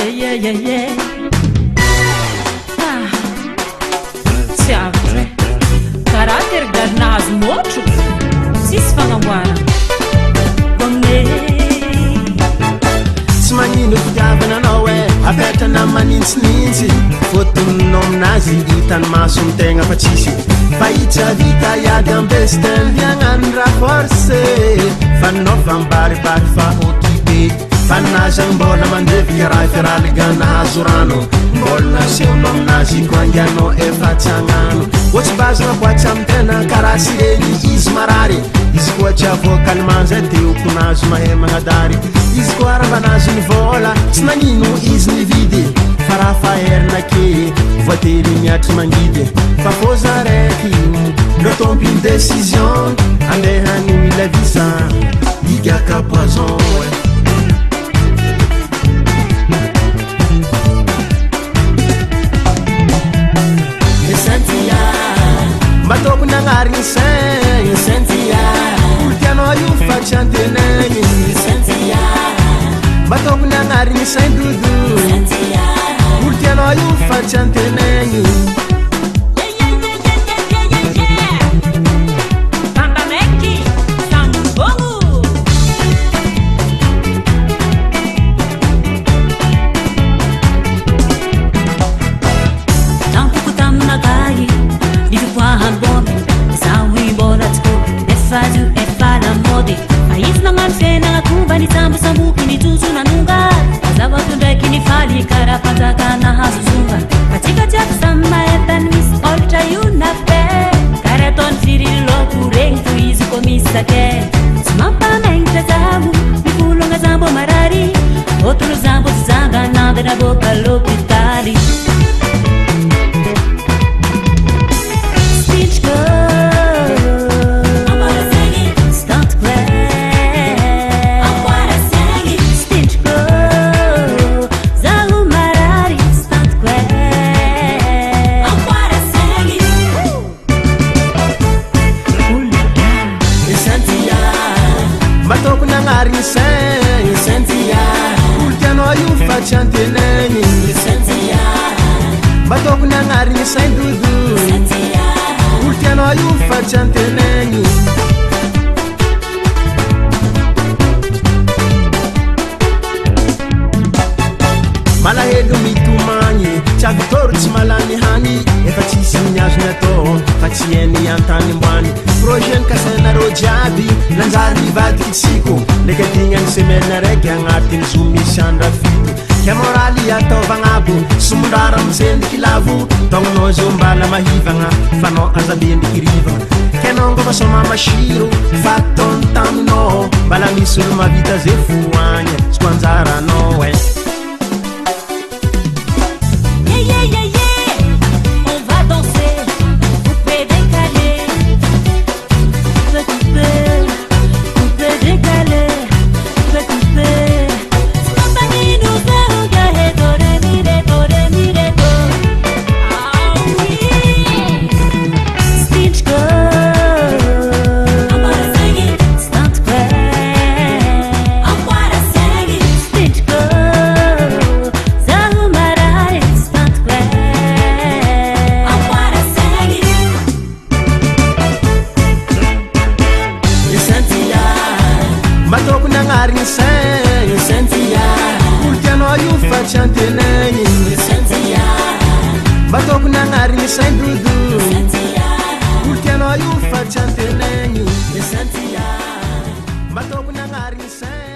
Tsy avy karaha terigary motro tsisy fagnamboarana tsy magnino fitiavana anao e apetrana manintsinintsy fôtoninao aminazy hitany maso ny tegna fa tsisy fa itsy vita iady ambestin liagnano raha force fa nanao fambaribary fa occupé fanazagny mbola mandevy karaha firalaganahazo rano mbola naseonao aminazy koangianao efa tsy agnano ohatsy bazana boatsy amy tena karaha sy regny izy marary izy koa tsy avoakalmanzay teokonazy mahay magnadary izy koa rambanazy ny vola tsy nagnino izy nividy fa raha faherina ke voatery miatry mangidy fa fôza raiky ndreo tompiny décision andehany mila visa igaka poison matoko nagnarigny saigny sentia olotianao io fa tsy antenagny sentia matoko nagnarigny saigny dodo olotianao io fa tsy antenagny outro zambo zanga nada na boca l'hôpital Stitch girl agora segue stunt girl agora segue Stitch girl Zalu Marari stunt girl agora segue Sentia matoko nagnarigny saigny sentia olotianao io fa tsy antenagny sentia matoko nagnarigny saigny dodo sentia olotianao io fa tsy antenagny malahelo mitomagny tsy avitôro tsy malany hany efa tsisy miazony atao fa tsy hainy antany ambany projet kasainareo jiaby nanjary mivadiky tsiko ndraiky adignany semaine raiky agnatiny zo misy andra fito ke moraly ataovagnabo somondrara mizendiky lavo taognanao zao mbala mahivagna fanao azambendriky rivagna kenao ngô masoma masiro fa ataony taminao mbala misy olo mavita zay foagny sy ko anjaranao e matoko nagnarigny saigny sentia olotianao io fa tsy antenagny sentia matoko nagnarigny saigny dodo sentia olotianao io fa tsy antenagny sentia matoko nagnarigny saigny